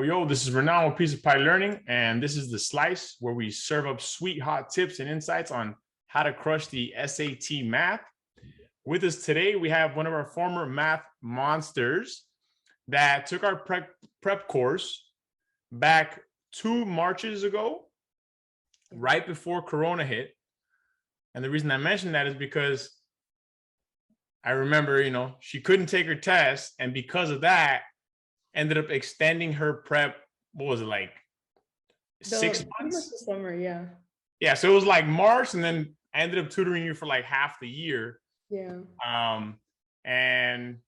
Yo, this is Renan with Piece of Pie Learning, and this is The Slice, where we serve up sweet, hot tips and insights on how to crush the SAT math. With us today, we have one of our former math monsters that took our prep course back 2 Marches ago, right before Corona hit. And the reason I mentioned that is because I remember, she couldn't take her test, and because of that, ended up extending her prep. What was it, like 6 months? The summer, yeah. Yeah, so it was like March, and then I ended up tutoring you for like half the year. Yeah. And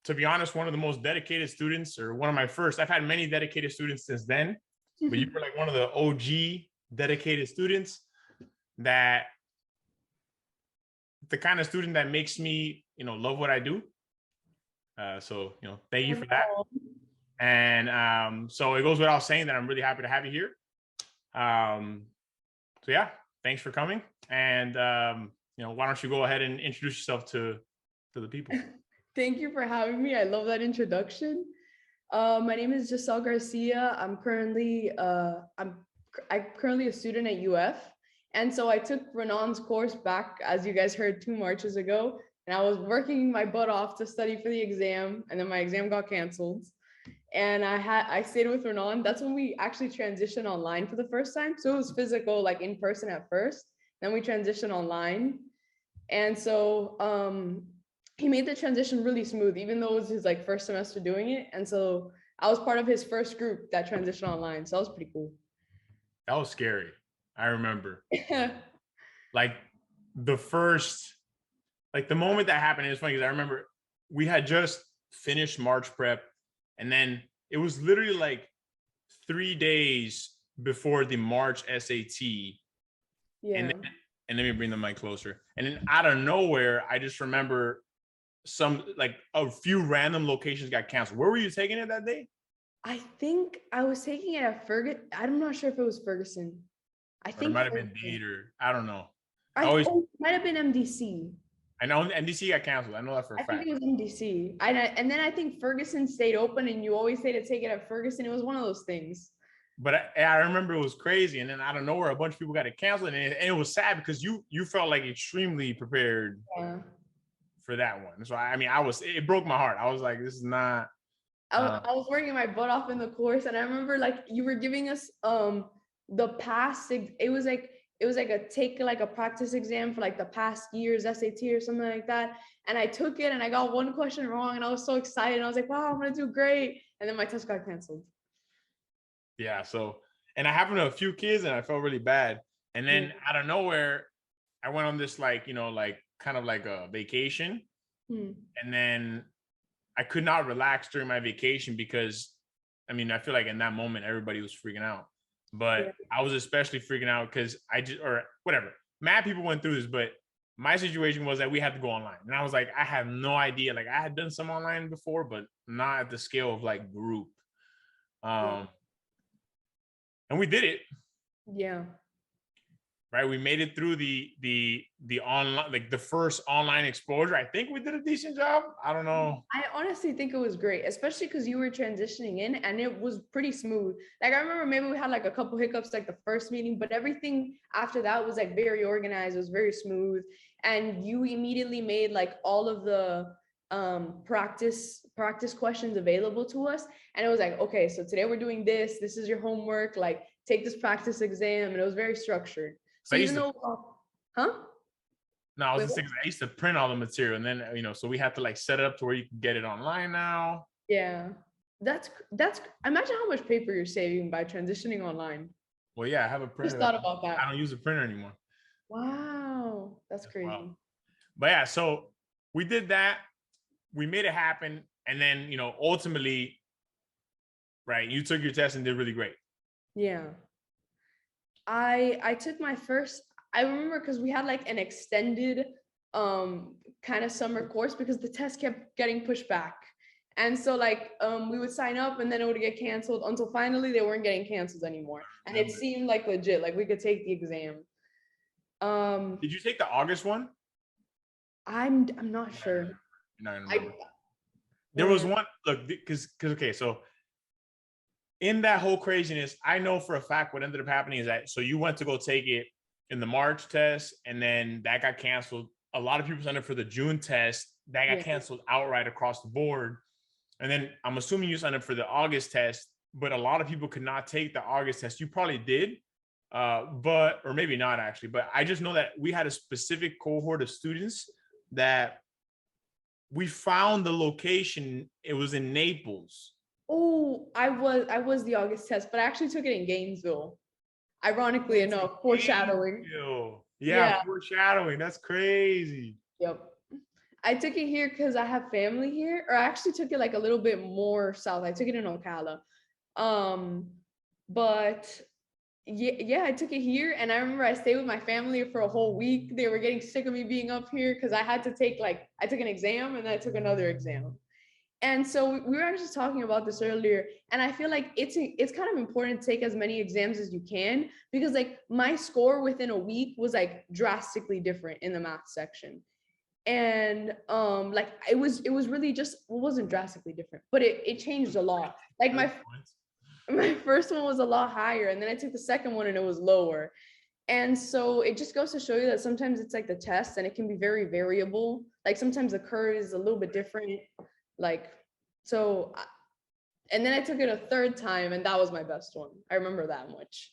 to be honest, one of the most dedicated students, or one of my first. I've had many dedicated students since then, but you were like one of the OG dedicated students. That the kind of student that makes me, love what I do. So, thank you for that. And so it goes without saying that I'm really happy to have you here. So yeah, thanks for coming. And, why don't you go ahead and introduce yourself to the people? Thank you for having me. I love that introduction. My name is Gissel Garcia. I'm currently a student at UF. And so I took Renan's course back, as you guys heard, 2 Marches ago. And I was working my butt off to study for the exam, and then my exam got canceled. And I stayed with Renan. That's when we actually transitioned online for the first time. So it was physical, like in person at first. Then we transitioned online. And so he made the transition really smooth, even though it was his like first semester doing it. And so I was part of his first group that transitioned online. So that was pretty cool. That was scary. I remember. Like the moment that happened, it was funny because I remember we had just finished March prep, and then it was literally like 3 days before the March SAT. Yeah. And let me bring the mic closer. And then out of nowhere, I just remember a few random locations got canceled. Where were you taking it that day? I think I was taking it at Ferguson. I'm not sure if it was Ferguson. I think it might have been Gator. I don't know. It might have been MDC. I know MDC got canceled. I know that for a fact. I think it was MDC. And then I think Ferguson stayed open, and you always say to take it at Ferguson. It was one of those things. But I remember it was crazy, and then out of nowhere, a bunch of people got it canceled, and it was sad because you felt like extremely prepared for that one. So it broke my heart. I was like, this is not. I was working my butt off in the course, and I remember like you were giving us the past. It was like a practice exam for like the past year's SAT or something like that. And I took it, and I got one question wrong, and I was so excited. And I was like, wow, I'm gonna do great. And then my test got canceled. Yeah. So, and I happened to a few kids, and I felt really bad. And then out of nowhere, I went on this kind of like a vacation. And then I could not relax during my vacation because, I feel like in that moment, everybody was freaking out. But I was especially freaking out because mad people went through this, but my situation was that we had to go online. And I was like, I have no idea. Like I had done some online before, but not at the scale of like group. And we did it. Yeah. Right. We made it through the online, like the first online exposure. I think we did a decent job. I don't know. I honestly think it was great, especially because you were transitioning in, and it was pretty smooth. Like I remember maybe we had like a couple hiccups like the first meeting, but everything after that was like very organized. It was very smooth. And you immediately made like all of the practice questions available to us. And it was like, okay, so today we're doing this. This is your homework. Like take this practice exam. And it was very structured. So even though, No, I was just thinking I used to print all the material, and then so we have to like set it up to where you can get it online now. Yeah, that's. Imagine how much paper you're saving by transitioning online. Well, yeah, I have a printer. Just thought about that. I don't use a printer anymore. Wow, that's crazy. Wow. But yeah, so we did that. We made it happen, and then ultimately, right? You took your test and did really great. Yeah. I took my first, I remember because we had like an extended kind of summer course because the test kept getting pushed back. And so like we would sign up, and then it would get canceled until finally they weren't getting canceled anymore. And it seemed like legit, like we could take the exam. Did you take the August one? I'm not sure. There was one, look, because okay, so in that whole craziness, I know for a fact what ended up happening is that so you went to go take it in the March test, and then that got canceled. A lot of people signed up for the June test, that got Yeah. canceled outright across the board. And then I'm assuming you signed up for the August test, but a lot of people could not take the August test. You probably did, but or maybe not actually. But I just know that we had a specific cohort of students that we found the location. It was in Naples. Oh, I was the August test, but I actually took it in Gainesville. Ironically enough, foreshadowing. Yeah, Yeah. foreshadowing. That's crazy. Yep. I took it here because I have family here, or I actually took it like a little bit more south. I took it in Ocala. Um, but yeah, I took it here, and I remember I stayed with my family for a whole week. They were getting sick of me being up here because I had to take I took an exam and then I took another exam. And so we were actually talking about this earlier, and I feel like it's kind of important to take as many exams as you can, because like my score within a week was like drastically different in the math section. And like it was really just, well, it wasn't drastically different, but it changed a lot. Like my first one was a lot higher, and then I took the second one and it was lower. And so it just goes to show you that sometimes it's like the test and it can be very variable. Like sometimes the curve is a little bit different. Like, so, and then I took it a third time and that was my best one. I remember that much.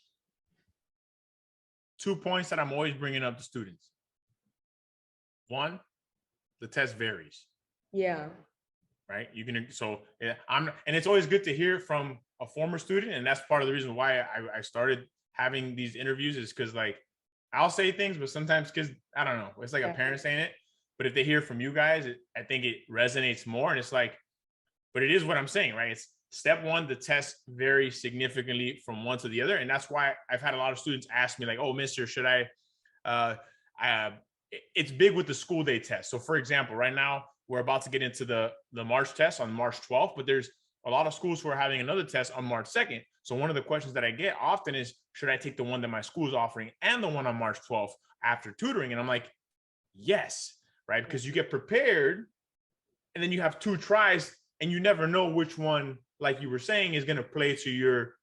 2 points that I'm always bringing up to students. One, the test varies. Yeah. Right? You can, so yeah, and it's always good to hear from a former student. And that's part of the reason why I started having these interviews, is because like I'll say things, but sometimes kids, I don't know, it's like a parent saying it. But if they hear from you guys, I think it resonates more. And it's like, but it is what I'm saying, right? It's step one, the test varies significantly from one to the other. And that's why I've had a lot of students ask me like, oh, mister, should uh, it's big with the school day test. So for example, right now we're about to get into the March test on March 12th, but there's a lot of schools who are having another test on March 2nd. So one of the questions that I get often is, should I take the one that my school is offering and the one on March 12th after tutoring? And I'm like, yes, right? Because you get prepared and then you have two tries and you never know which one, like you were saying, is going to play to your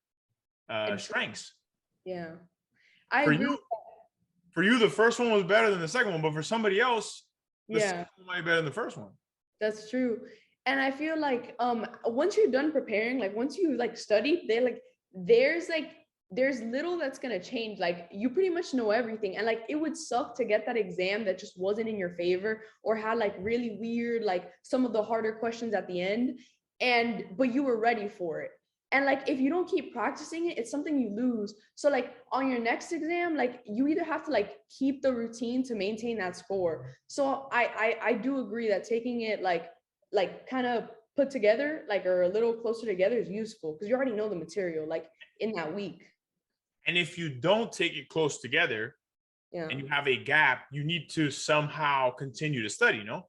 strengths. Yeah. I For agree. you, the first one was better than the second one, but for somebody else, the second one might be better than the first one. That's true. And I feel like once you're done preparing, like once you like study, there's little that's gonna change. Like you pretty much know everything. And like it would suck to get that exam that just wasn't in your favor, or had like really weird, like some of the harder questions at the end. But you were ready for it. And like if you don't keep practicing it, it's something you lose. So like on your next exam, like you either have to like keep the routine to maintain that score. So I do agree that taking it like kind of put together, like, or a little closer together, is useful because you already know the material like in that week. And if you don't take it close together, Yeah, and you have a gap, you need to somehow continue to study, no?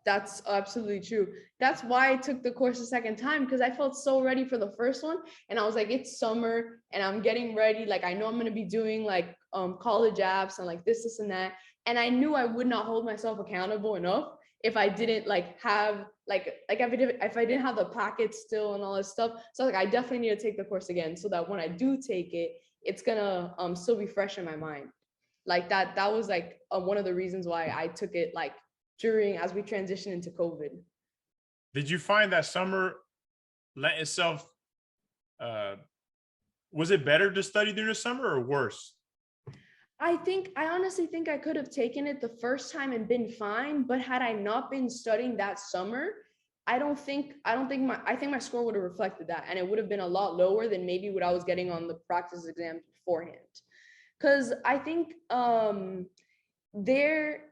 that's absolutely true. That's why I took the course a second time, because I felt so ready for the first one, and I was like, it's summer and I'm getting ready, like I know I'm going to be doing like college apps and like this and that, and I knew I would not hold myself accountable enough if I didn't like have if I didn't have the packets still and all this stuff. So like I definitely need to take the course again, so that when I do take it, it's gonna still be fresh in my mind. Like that was like one of the reasons why I took it like during, as we transition into COVID. Did you find that summer lent itself, uh, was it better to study during the summer or worse? I honestly think I could have taken it the first time and been fine, but had I not been studying that summer, I think my score would have reflected that, and it would have been a lot lower than maybe what I was getting on the practice exams beforehand. Because I think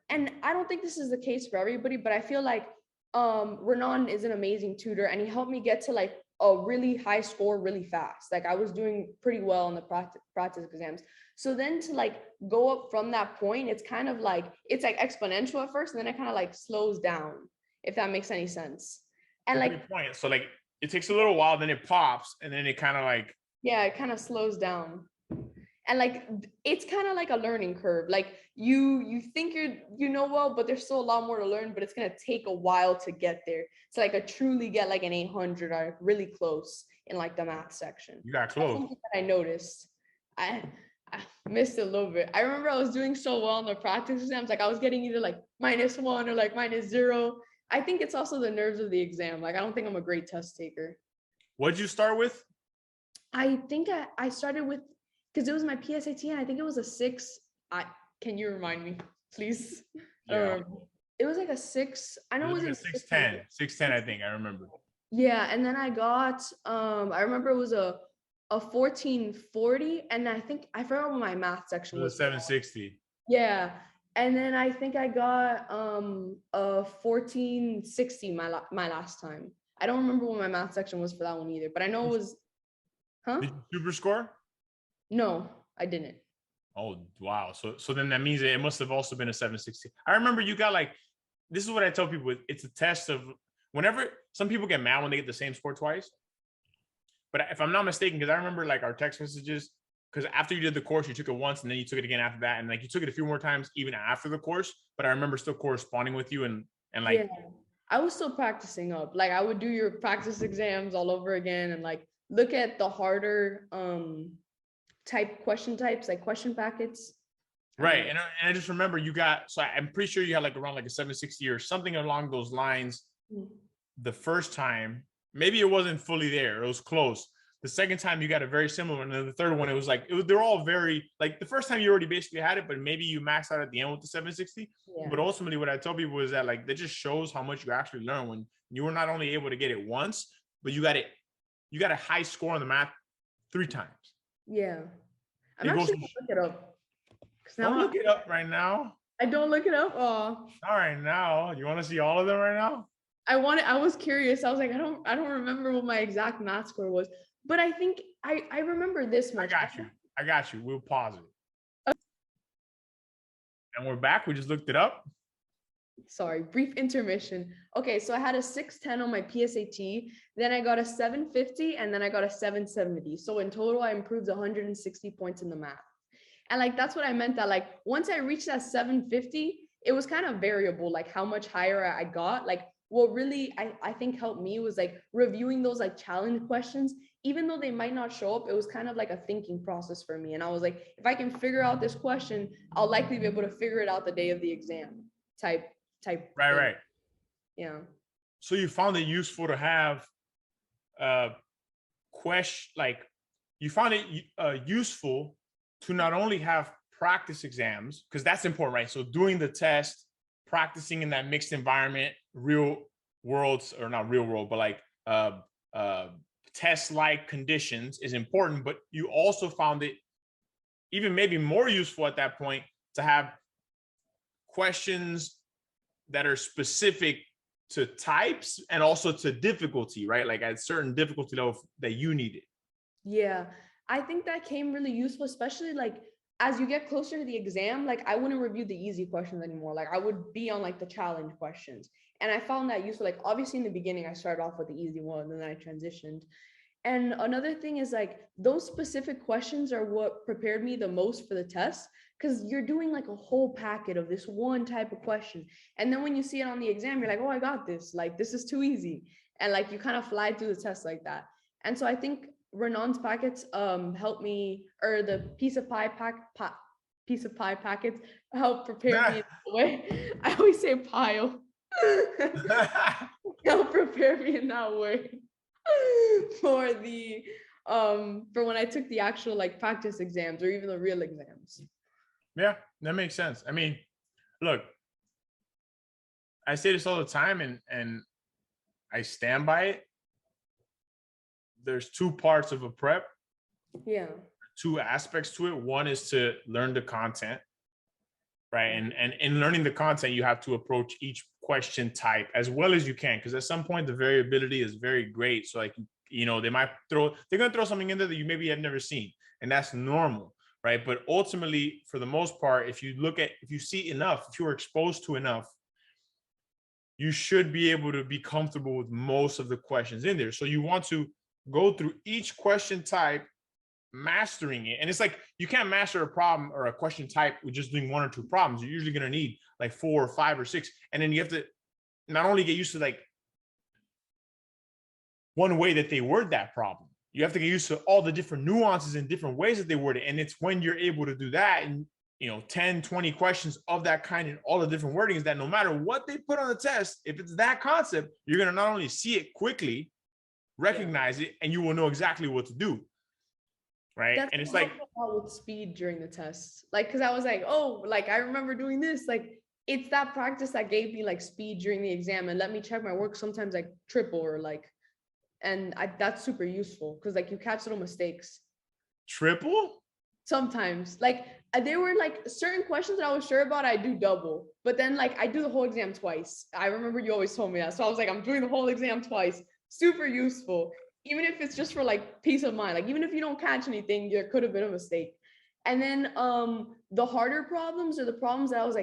and I don't think this is the case for everybody, but I feel like Renan is an amazing tutor, and he helped me get to like a really high score really fast. Like I was doing pretty well in the practice exams. So then to like go up from that point, it's kind of like it's like exponential at first, and then it kind of like slows down, if that makes any sense. And That's a like good point. So like it takes a little while, then it pops, and then it kind of like, yeah, it kind of slows down. And like it's kind of like a learning curve. Like you think you know well, but there's still a lot more to learn, but it's going to take a while to get there. To like a truly get like an 800 or really close. in like the math section. You got That's close. something that I noticed. I missed it a little bit. I remember I was doing so well in the practice exams. Like I was getting either like -1 or like -0. I think it's also the nerves of the exam. Like I don't think I'm a great test taker. What'd you start with? I think I started with, because it was my PSAT and I think it was a 6. Can you remind me, please? Yeah. It was like a 6. I know it was like in a 610. 610, I think. I remember. Yeah, and then I got I remember it was a 1440, and I think I forgot what my math section It was was. 760. Yeah. And then I think I got a 1460 my last time. I don't remember what my math section was for that one either, but I know it was, huh? Did you super score? No, I didn't. Oh, wow. So then that means it must have also been a 760. I remember you got like, this is what I tell people, it's a test of whenever some people get mad when they get the same score twice. But if I'm not mistaken, because I remember like our text messages, because after you did the course, you took it once and then you took it again after that. And like you took it a few more times even after the course. But I remember still corresponding with you and like, Yeah, I was still practicing up. Like I would do your practice exams all over again and like look at the harder type question types, like question packets. right. And I just remember you got, so I'm pretty sure you had like around like a 760 or something along those lines the first time. Maybe it wasn't fully there. It was close. The second time you got a very similar one. And then the third one, it was like, they're all very, like the first time you already basically had it, but maybe you maxed out at the end with the 760. Yeah. But ultimately what I tell people is that like, that just shows how much you actually learn when you were not only able to get it once, but you got a high score on the math 3 times. Yeah. I'm actually gonna look it up. Don't look it up right now. I don't look it up. Oh. All right, now you want to see all of them right now? I was curious. I was like, I don't remember what my exact math score was, but I think I remember this much. I got you. We'll pause it. And we're back. We just looked it up. Sorry, brief intermission. Okay, so I had a 610 on my PSAT, then I got a 750, and then I got a 770. So in total, I improved 160 points in the math. And like that's what I meant, that like once I reached that 750, it was kind of variable, like how much higher I got. Like what really I think helped me was like reviewing those like challenge questions. Even though they might not show up, it was kind of like a thinking process for me. And I was like, if I can figure out this question, I'll likely be able to figure it out the day of the exam type. Right, thing. right. Yeah. So you found it useful to have you found it useful to not only have practice exams, because that's important, right? So doing the test, practicing in that mixed environment, real worlds, or not real world, but like test-like conditions is important, but you also found it even maybe more useful at that point to have questions that are specific to types and also to difficulty, right? Like at certain difficulty level that you needed. Yeah, I think that came really useful, especially like as you get closer to the exam. Like I wouldn't review the easy questions anymore. Like I would be on like the challenge questions. And I found that useful. Like obviously in the beginning, I started off with the easy one and then I transitioned. And another thing is like those specific questions are what prepared me the most for the test, because you're doing like a whole packet of this one type of question. And then when you see it on the exam, you're like, oh, I got this. Like this is too easy. And like you kind of fly through the test like that. And so I think Renan's packets helped me, or the piece of pie packets help prepare me in that way. I always say pile. Help prepare me in that way for the for when I took the actual like practice exams or even the real exams. Yeah, that makes sense. I mean, look, I say this all the time and I stand by it. There's 2 parts of a prep. Yeah. 2 aspects to it. One is to learn the content, right? And in learning the content, you have to approach each question type as well as you can, because at some point the variability is very great. So like, you know, they're gonna throw something in there that you maybe have never seen, and that's normal, right? But ultimately, for the most part, if you see enough, if you are exposed to enough, you should be able to be comfortable with most of the questions in there. So you want to go through each question type, mastering it. And it's like, you can't master a problem or a question type with just doing 1 or 2 problems. You're usually going to need like 4 or 5 or 6. And then you have to not only get used to like one way that they word that problem, you have to get used to all the different nuances and different ways that they word it. And it's when you're able to do that and 10, 20 questions of that kind and all the different wordings that no matter what they put on the test, if it's that concept, you're going to not only see it quickly, recognize it, and you will know exactly what to do. Right. That's and it's like with speed during the tests. Like, cause I was like, oh, like I remember doing this. Like, it's that practice that gave me like speed during the exam and let me check my work sometimes like triple or like, and that's super useful because like you catch little mistakes. Triple? Sometimes. Like there were like certain questions that I was sure about, I do double, but then like I do the whole exam twice. I remember you always told me that. So I was like, I'm doing the whole exam twice. Super useful. Even if it's just for like peace of mind, like even if you don't catch anything, there could have been a mistake. And then the harder problems are the problems that I was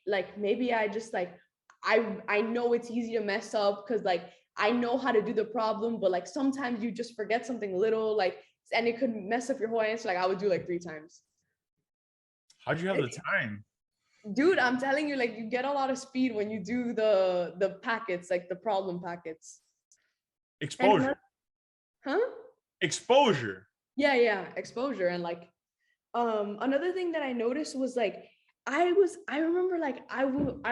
like maybe I just like I know it's easy to mess up because like I know how to do the problem, but like sometimes you just forget something little, like, and it could mess up your whole answer. Like I would do like 3 times. How'd you have the time? Dude, I'm telling you, like you get a lot of speed when you do the packets, like the problem packets. Exposure. Huh? Exposure. Yeah, exposure. And like another thing that I noticed was like I remember like I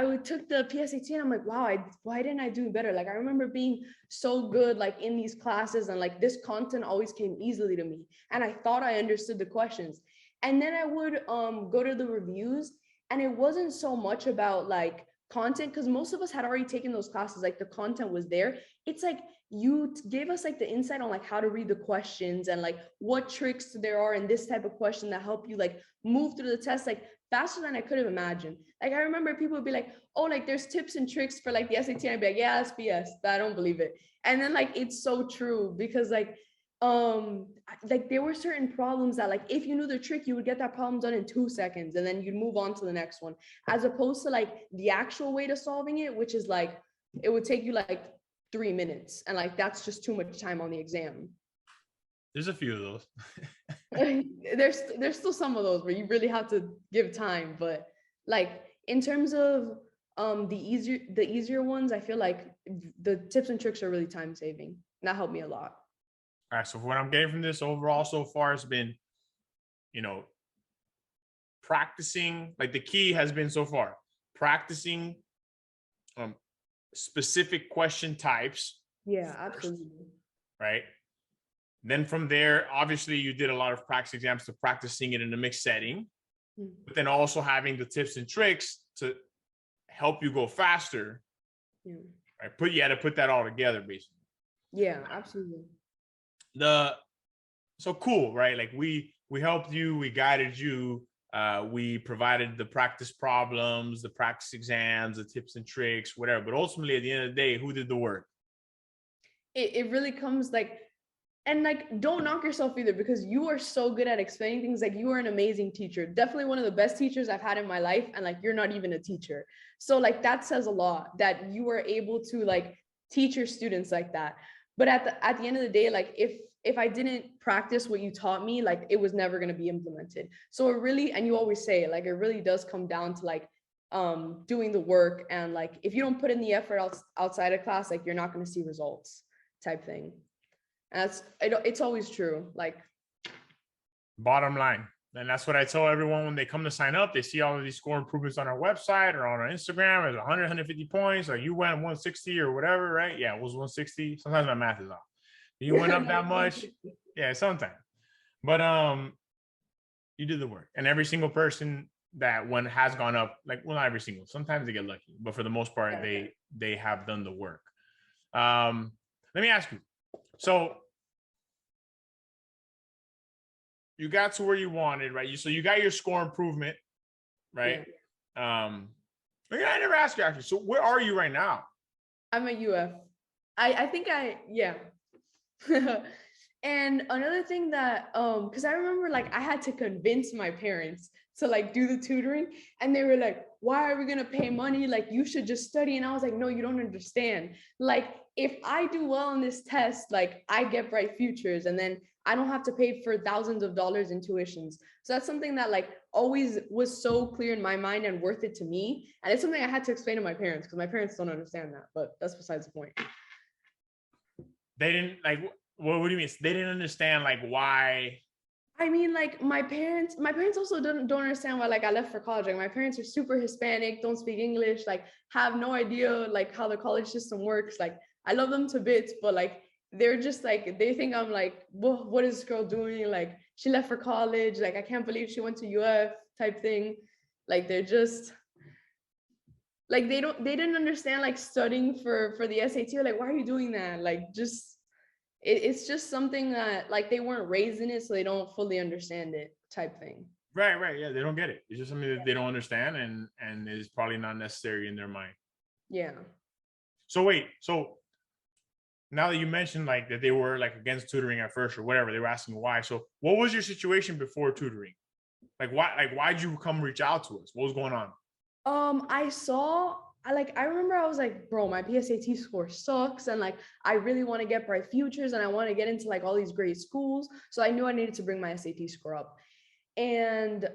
would took the PSAT and I'm like, wow, why didn't I do better? Like I remember being so good like in these classes and like this content always came easily to me and I thought I understood the questions. And then I would go to the reviews and it wasn't so much about like content because most of us had already taken those classes, like the content was there. It's like you gave us like the insight on like how to read the questions and like what tricks there are in this type of question that help you like move through the test like faster than I could have imagined. Like I remember people would be like, oh, like there's tips and tricks for like the SAT, and I'd be like, yeah, that's BS. I don't believe it. And then like it's so true because like there were certain problems that like if you knew the trick you would get that problem done in 2 seconds and then you'd move on to the next one, as opposed to like the actual way to solving it, which is like it would take you like 3 minutes and like that's just too much time on the exam. There's a few of those. there's still some of those where you really have to give time, but like in terms of the easier ones, I feel like the tips and tricks are really time saving and that helped me a lot. All right, so what I'm getting from this overall so far has been, practicing, like the key has been so far, practicing specific question types. Yeah, absolutely. Right. Then from there, obviously you did a lot of practice exams to practicing it in a mixed setting, but then also having the tips and tricks to help you go faster. Yeah. Right. You had to put that all together basically. Yeah, absolutely. So cool, right? Like we helped you, we guided you, we provided the practice problems, the practice exams, the tips and tricks, whatever. But ultimately, at the end of the day, who did the work? It really comes like, and like, don't knock yourself either because you are so good at explaining things. Like you are an amazing teacher, definitely one of the best teachers I've had in my life. And like, you're not even a teacher. So like, that says a lot that you are able to like teach your students like that. But at the end of the day, like if I didn't practice what you taught me, like it was never going to be implemented. So it really, and you always say, like, it really does come down to like doing the work. And like, if you don't put in the effort outside of class, like you're not going to see results type thing. And it's always true. Like bottom line. And that's what I tell everyone when they come to sign up. They see all of these score improvements on our website or on our Instagram. There's 100, 150 points, or you went 160 or whatever, right? Yeah, it was 160. Sometimes my math is off. You went up that much. Yeah, sometimes. But you did the work. And every single person that one has gone up, like, well, not every single, sometimes they get lucky, but for the most part, they have done the work. Let me ask you. So you got to where you wanted, right? So you got your score improvement, right? Yeah. I never asked you actually. So where are you right now? I'm at UF. Yeah. And another thing that, because I remember like I had to convince my parents to like do the tutoring, and they were like, why are we gonna pay money? Like you should just study. And I was like, no, you don't understand. Like if I do well on this test, like I get bright futures, and then I don't have to pay for thousands of dollars in tuitions. So that's something that like always was so clear in my mind and worth it to me. And it's something I had to explain to my parents because my parents don't understand that, but that's besides the point. They didn't like, what do you mean? They didn't understand like why. I mean, like my parents also don't understand why like I left for college. Like my parents are super Hispanic, don't speak English, like have no idea like how the college system works. Like I love them to bits, but like they're just like they think I'm like, what is this girl doing? Like she left for college, like I can't believe she went to UF type thing. Like they're just like they didn't understand like studying for the SAT. Like, why are you doing that? Like just it's just something that like they weren't raised in it, so they don't fully understand it type thing. Right. Yeah, they don't get it. It's just something that they don't understand, and is probably not necessary in their mind. Yeah. So wait, so now that you mentioned like that they were like against tutoring at first or whatever, they were asking why. So what was your situation before tutoring? Why'd you come reach out to us? What was going on? I remember I was like, bro, my PSAT score sucks. And like, I really want to get bright futures and I want to get into like all these great schools. So I knew I needed to bring my SAT score up. And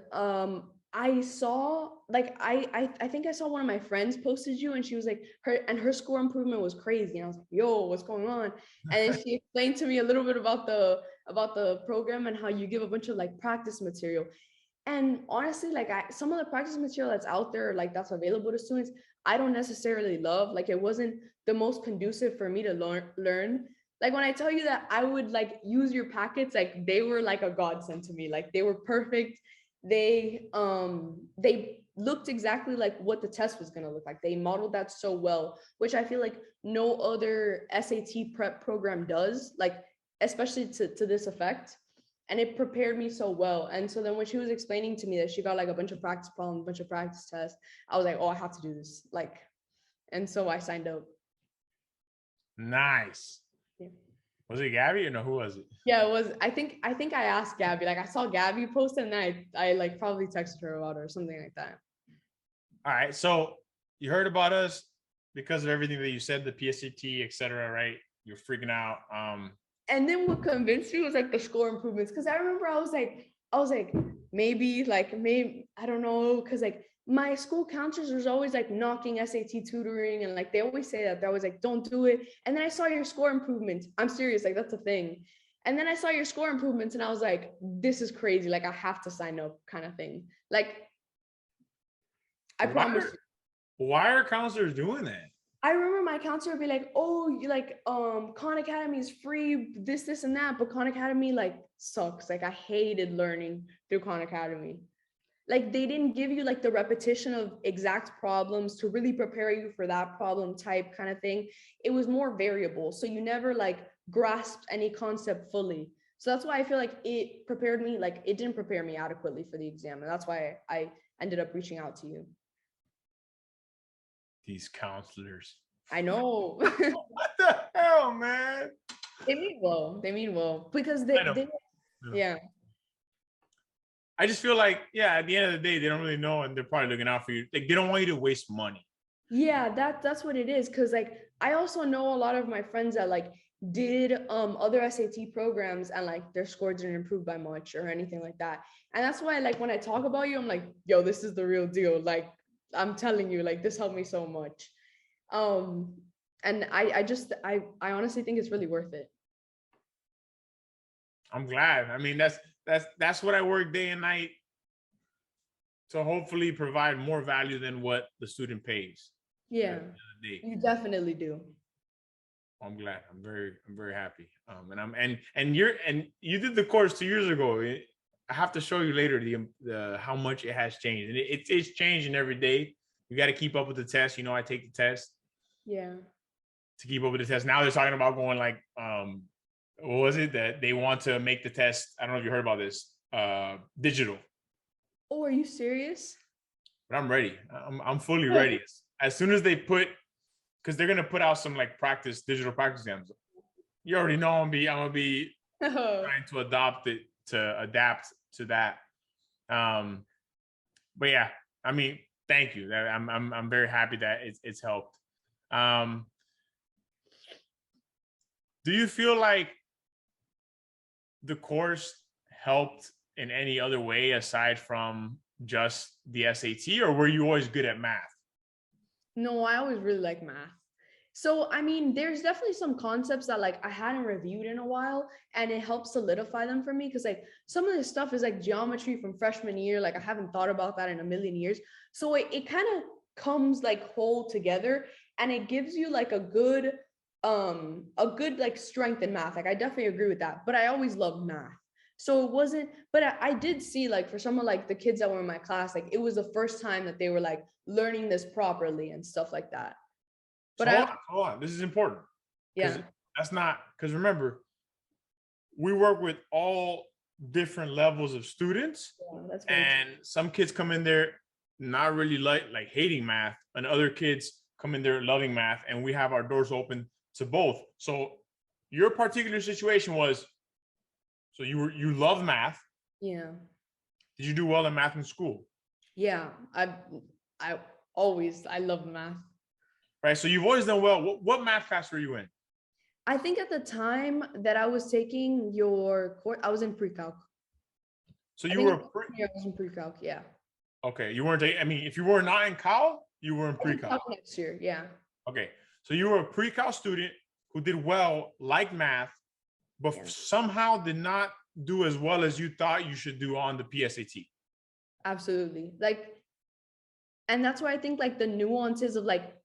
I saw like I think I saw one of my friends posted you and she was like her score improvement was crazy. And I was like, yo, what's going on? And then she explained to me a little bit about the program and how you give a bunch of like practice material. And honestly, like some of the practice material that's out there, like that's available to students, I don't necessarily love. Like it wasn't the most conducive for me to learn. Like when I tell you that I would like use your packets, like they were like a godsend to me. Like they were perfect. They looked exactly like what the test was gonna look like. They modeled that so well, which I feel like no other SAT prep program does, like especially to this effect. And it prepared me so well. And so then when she was explaining to me that she got like a bunch of practice problems, a bunch of practice tests, I was like, oh, I have to do this. Like, and so I signed up. Nice. Yeah. Was it Gabby or no? Who was it? Yeah, it was. I think I asked Gabby. Like I saw Gabby post it, and then I like probably texted her about it or something like that. All right. So you heard about us because of everything that you said, the PSAT, etc. Right? You're freaking out. And then what convinced me was like the score improvements. Cause I remember I was like, maybe, I don't know. Cause like my school counselors was always like knocking SAT tutoring. And like, they always say that they're always like, don't do it. And then I saw your score improvements. I'm serious. Like that's a thing. And then I saw your score improvements and I was like, this is crazy. Like I have to sign up kind of thing. Like I Why promise are, why are counselors doing that? I remember my counselor would be like, "Oh, you like Khan Academy is free, this, and that." But Khan Academy like sucks. Like I hated learning through Khan Academy. Like they didn't give you like the repetition of exact problems to really prepare you for that problem type kind of thing. It was more variable. So you never like grasped any concept fully. So that's why I feel like it prepared me, like it didn't prepare me adequately for the exam. And that's why I ended up reaching out to you. These counselors. I know. What the hell, man? They mean well. They mean well because I know. yeah. I just feel like, yeah, at the end of the day, they don't really know, and they're probably looking out for you. Like they don't want you to waste money. Yeah, that's what it is. Cause like I also know a lot of my friends that like did other SAT programs and like their score didn't improve by much or anything like that. And that's why like when I talk about you, I'm like, yo, this is the real deal. Like I'm telling you, like this helped me so much. Um and I honestly think it's really worth it. I'm glad. I mean, that's what I work day and night to hopefully provide more value than what the student pays. Yeah, you definitely do. I'm glad. I'm very happy. And you did the course 2 years ago. I have to show you later the how much it has changed, and it's changing every day. You got to keep up with the test. You know, I take the test Yeah. to keep up with the test. Now they're talking about going like, what was it that they want to make the test? I don't know if you heard about this. Digital. Oh, are you serious? But I'm ready. I'm fully ready. As soon as they put, because they're gonna put out some like digital practice exams. You already know I'm gonna be trying to adapt to that. But yeah, I mean, thank you. I'm very happy that it's helped. Do you feel like the course helped in any other way aside from just the SAT, or were you always good at math? No, I always really like math. So, I mean, there's definitely some concepts that like I hadn't reviewed in a while, and it helps solidify them for me because like some of this stuff is like geometry from freshman year. Like I haven't thought about that in a million years. So it kind of comes like whole together, and it gives you like a good like strength in math. Like I definitely agree with that. But I always loved math. So it wasn't, but I did see like for some of like the kids that were in my class, like it was the first time that they were like learning this properly and stuff like that. So But I, hold on. This is important because yeah, that's not because remember, we work with all different levels of students, yeah, that's very true. and some kids come in there not really like hating math, and other kids come in there loving math, and we have our doors open to both. So your particular situation was so you love math. Yeah. Did you do well in math in school? Yeah. I always, I love math. Right. So you've always done well. What math class were you in? I think at the time that I was taking your course, I was in pre-calc. So I you think were the first year I was in pre-calc. Yeah. okay. You weren't. I mean, if you were not in Cal, you were in I think pre-Cal. calc next year. Yeah. Okay. So you were a pre-Cal student who did well, like math, but Yeah. somehow did not do as well as you thought you should do on the PSAT. Absolutely. Like, and that's why I think like the nuances of like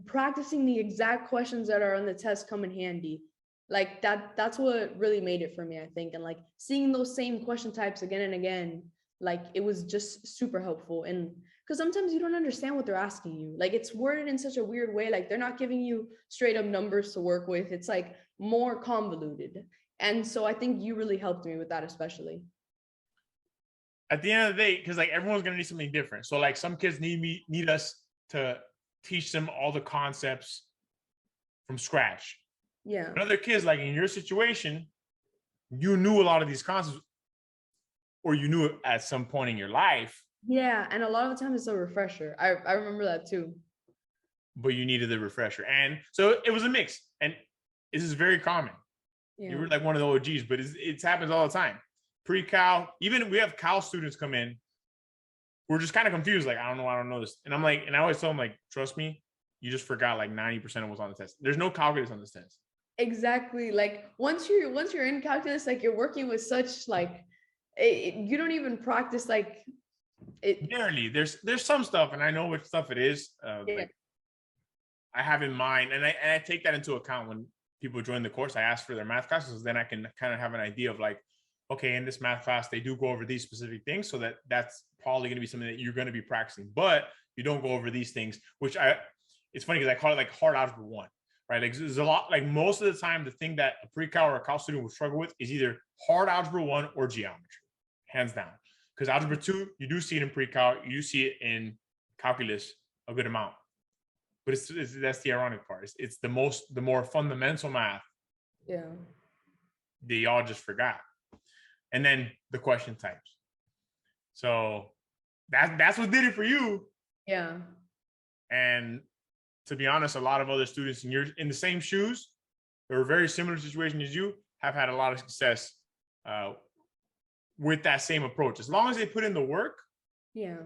practicing the exact questions that are on the test come in handy. Like that's what really made it for me, I think. And like seeing those same question types again and again, like it was just super helpful. And because sometimes you don't understand what they're asking you. Like it's worded in such a weird way. Like they're not giving you straight up numbers to work with. It's like more convoluted. And so I think you really helped me with that, especially. At the end of the day, because like everyone's gonna need something different. So like some kids need us to teach them all the concepts from scratch. Yeah. But other kids, like in your situation, you knew a lot of these concepts, or you knew it at some point in your life, Yeah. And a lot of the time it's a refresher. I remember that too. but you needed the refresher. And so it was a mix. And this is very common. You Yeah. were like one of the OGs, but it happens all the time. Pre-Cal, even we have Cal students come in. We're just kind of confused. Like, I don't know this. And I'm like, and I always tell them, like, trust me, you just forgot like 90% of what's on the test. There's no calculus on this test. Exactly. Like once you're in calculus, like you're working with such like you don't even practice like it. Barely. There's some stuff, and I know which stuff it is. Yeah. Like I have in mind, and I take that into account when people join the course. I ask for their math classes, then I can kind of have an idea of like, okay, in this math class they do go over these specific things, so that's probably going to be something that you're going to be practicing. But you don't go over these things, which it's funny because I call it like hard algebra 1, right? Like there's a lot, like most of the time, the thing that a pre-cal or a cal student will struggle with is either hard algebra 1 or geometry, hands down. Because algebra 2, you do see it in pre-cal, you do see it in calculus a good amount. But that's the ironic part. It's the more fundamental math. Yeah. They all just forgot. And then the question types. So that's what did it for you. Yeah. And to be honest, a lot of other students in the same shoes, or a very similar situation as you, have had a lot of success with that same approach. As long as they put in the work, Yeah.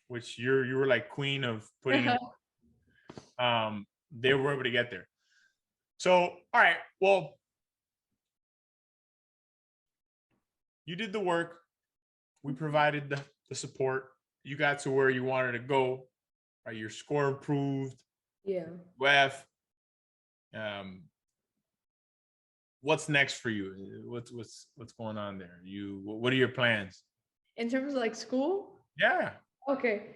which you were like queen of putting in work, they were able to get there. So, all right, well, you did the work. We provided the support. You got to where you wanted to go. Right, your score improved. Yeah. UF. What's next for you? What's going on there? What are your plans? In terms of like school? Yeah. Okay.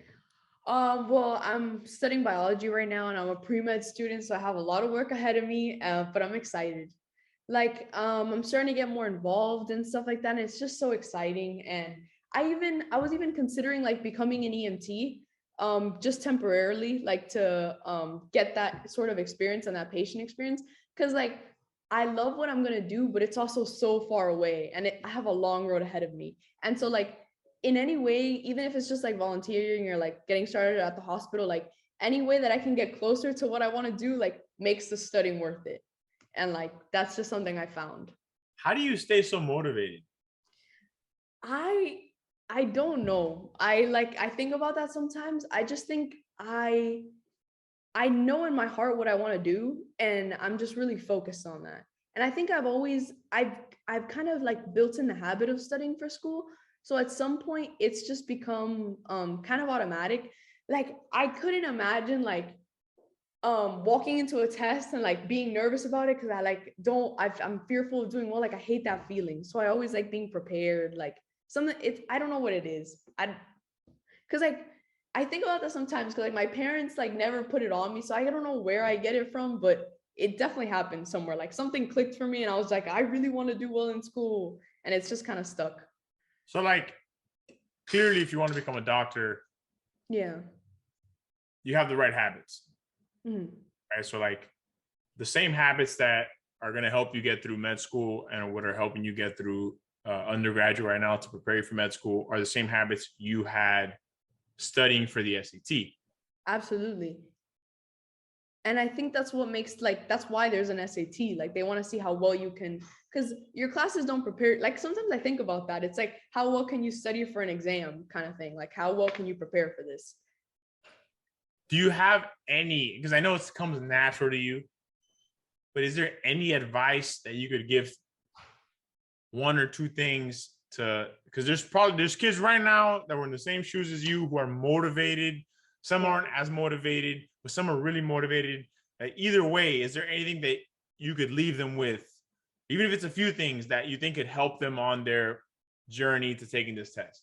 Well, I'm studying biology right now and I'm a pre-med student, so I have a lot of work ahead of me, but I'm excited. Like, I'm starting to get more involved and stuff like that. And it's just so exciting. And I was even considering like becoming an EMT, just temporarily, like to get that sort of experience and that patient experience. Cause like I love what I'm gonna do, but it's also so far away and I have a long road ahead of me. And so like in any way, even if it's just like volunteering or like getting started at the hospital, like any way that I can get closer to what I want to do, like makes the studying worth it. And like that's just something I found. How do you stay so motivated? I I don't know. I think about that sometimes. I just think I know in my heart what I want to do, and I'm just really focused on that. And I think I've kind of like built in the habit of studying for school. So at some point it's just become kind of automatic. Like I couldn't imagine like walking into a test and like being nervous about it because I like don't I'm fearful of doing well. Like I hate that feeling. So I always like being prepared. Like something it's I don't know what it is. I because like I think about that sometimes because like my parents like never put it on me, so I don't know where I get it from, but it definitely happened somewhere. Like something clicked for me, and I was like, I really want to do well in school, and it's just kind of stuck. So like clearly, if you want to become a doctor, Yeah. you have the right habits, Mhm. right? So like the same habits that are going to help you get through med school and what are helping you get through undergraduate right now to prepare you for med school are the same habits you had studying for the SAT. Absolutely. And I think that's what makes like that's why there's an SAT. Like they want to see how well you can, because your classes don't prepare. Like sometimes I think about that. It's like how well can you study for an exam kind of thing. Like how well can you prepare for this? Do you have any, because I know it comes natural to you, but is there any advice that you could give, one or two things to, because there's kids right now that were in the same shoes as you who are motivated. Some aren't as motivated, but some are really motivated. Either way, is there anything that you could leave them with, even if it's a few things that you think could help them on their journey to taking this test?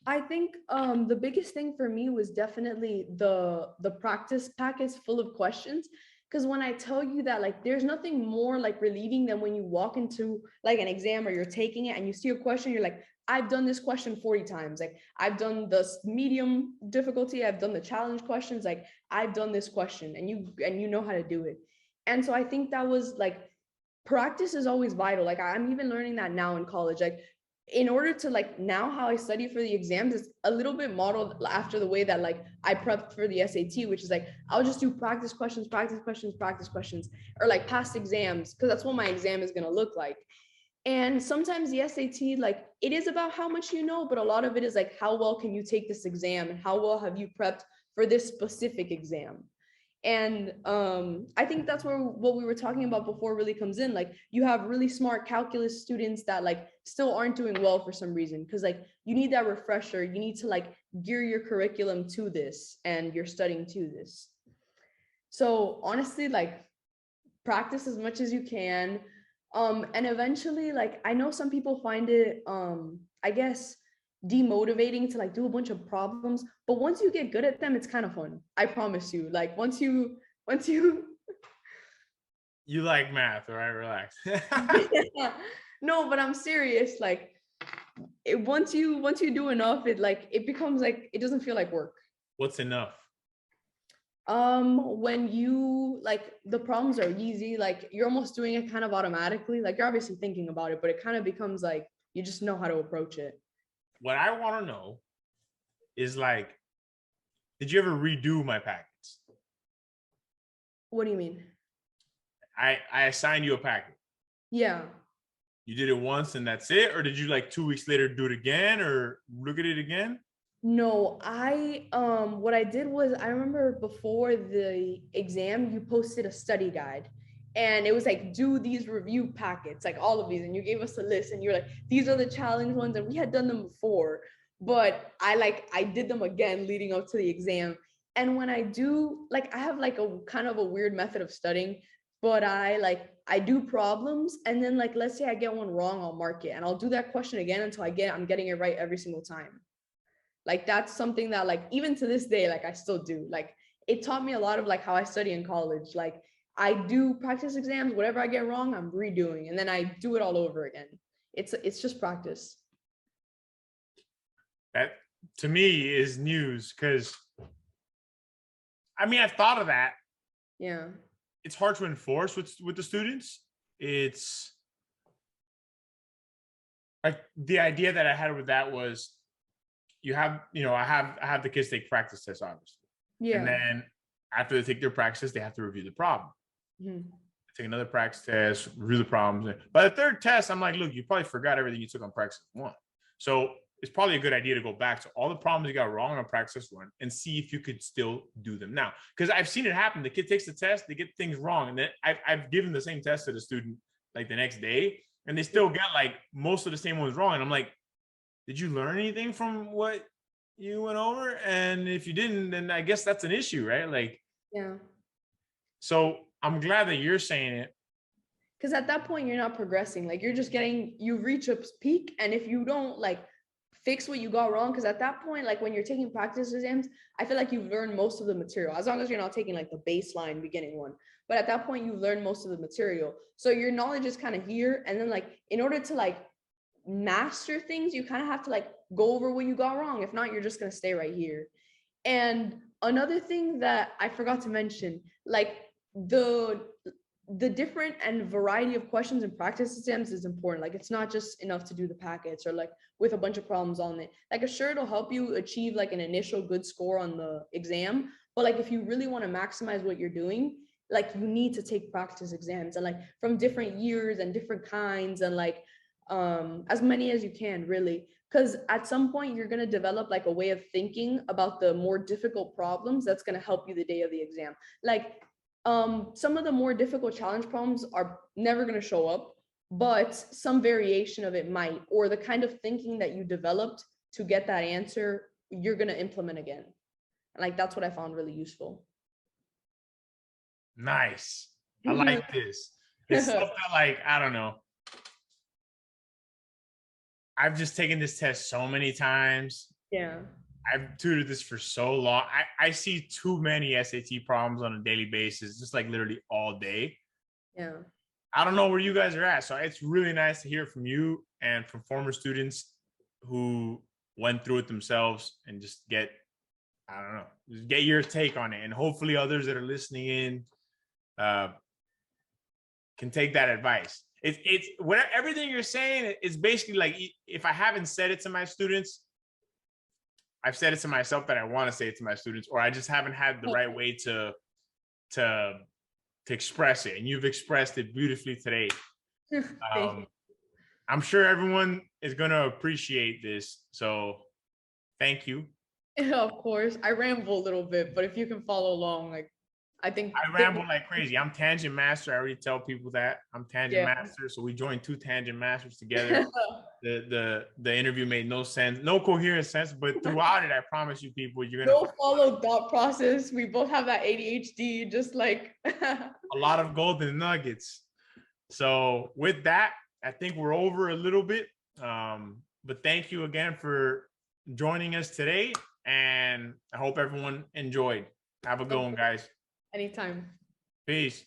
I think the biggest thing for me was definitely the practice pack is full of questions. Because when I tell you that like there's nothing more like relieving than when you walk into like an exam or you're taking it and you see a question, you're like, I've done this question 40 times. Like I've done the medium difficulty, I've done the challenge questions, like I've done this question and you know how to do it. And so I think that was like practice is always vital. Like I'm even learning that now in college. Like in order to like now how I study for the exams is a little bit modeled after the way that like I prepped for the SAT, which is like I'll just do practice questions, practice questions, practice questions, or like past exams, because that's what my exam is going to look like. And sometimes the SAT, like it is about how much you know, but a lot of it is like how well can you take this exam and how well have you prepped for this specific exam. And I think that's where what we were talking about before really comes in. Like you have really smart calculus students that like still aren't doing well for some reason, because like you need that refresher. You need to like gear your curriculum to this and you're studying to this. So honestly, like practice as much as you can. And eventually, like I know some people find it I guess demotivating to like do a bunch of problems, but once you get good at them, it's kind of fun. I promise you. Like once you You like math, all right? Relax. yeah. No, but I'm serious. Like once you do enough, it like it becomes like it doesn't feel like work. What's enough? When you like the problems are easy, like you're almost doing it kind of automatically. Like you're obviously thinking about it, but it kind of becomes like you just know how to approach it. What I want to know is like, did you ever redo my packets? What do you mean? I assigned you a packet. Yeah. You did it once and that's it, or did you like 2 weeks later do it again or look at it again? No, I what I did was I remember before the exam you posted a study guide, and it was like do these review packets, like all of these, and you gave us a list and you're like these are the challenge ones, and we had done them before, but I did them again leading up to the exam. And when I do like I have like a kind of a weird method of studying, but I do problems, and then like let's say I get one wrong, I'll mark it and I'll do that question again until I'm getting it right every single time. Like that's something that like even to this day like I still do. Like it taught me a lot of like how I study in college. Like I do practice exams, whatever I get wrong I'm redoing, and then I do it all over again. It's just practice. That to me is news because I mean I've thought of that. Yeah. It's hard to enforce with the students. It's like the idea that I had with that was you have, I have the kids take practice tests, obviously. And Yeah. then after they take their practice, they have to review the problem. Mhm. Take another practice test, review the problems. By the third test, I'm like, look, you probably forgot everything you took on practice one. So it's probably a good idea to go back to all the problems you got wrong on a practice run and see if you could still do them now. Because I've seen it happen. The kid takes the test, they get things wrong, and then I've given the same test to the student like the next day, and they still get like most of the same ones wrong. And I'm like, did you learn anything from what you went over? And if you didn't, then I guess that's an issue, right? Like, Yeah. so I'm glad that you're saying it. Because at that point, you're not progressing. Like, you're just you reach a peak. And if you don't like fix what you got wrong, because at that point, like when you're taking practice exams, I feel like you've learned most of the material, as long as you're not taking like the baseline beginning one. But at that point, you've learned most of the material. So your knowledge is kind of here. And then like, in order to like master things, you kind of have to like go over what you got wrong. If not, you're just going to stay right here. And another thing that I forgot to mention, like the different and variety of questions in practice exams is important. Like, it's not just enough to do the packets or like with a bunch of problems on it. Like, sure, it'll help you achieve like an initial good score on the exam, but like if you really want to maximize what you're doing, like you need to take practice exams, and like from different years and different kinds, and like as many as you can, really. Because at some point you're going to develop like a way of thinking about the more difficult problems that's going to help you the day of the exam. Like some of the more difficult challenge problems are never going to show up, but some variation of it might, or the kind of thinking that you developed to get that answer, you're going to implement again. And like, that's what I found really useful. Nice. I like this. It's stuff that, like, I don't know. I've just taken this test so many times. Yeah. I've tutored this for so long. I see too many SAT problems on a daily basis, just like literally all day. Yeah. I don't know where you guys are at. So it's really nice to hear from you and from former students who went through it themselves, and just get, I don't know, just get your take on it. And hopefully others that are listening in can take that advice. It's what everything you're saying is basically like, if I haven't said it to my students, I've said it to myself that I want to say it to my students, or I just haven't had the right way to express it. And you've expressed it beautifully today. I'm sure everyone is going to appreciate this. So thank you. Of course, I ramble a little bit, but if you can follow along, like, I think I ramble like crazy. I'm tangent master. I already tell people that I'm tangent master. So we joined two tangent masters together. The interview made no sense, no coherent sense, but throughout it, I promise you, people, you're gonna follow thought process. We both have that ADHD, just like a lot of golden nuggets. So with that, I think we're over a little bit. But thank you again for joining us today, and I hope everyone enjoyed. Have a good one, guys. Anytime. Peace.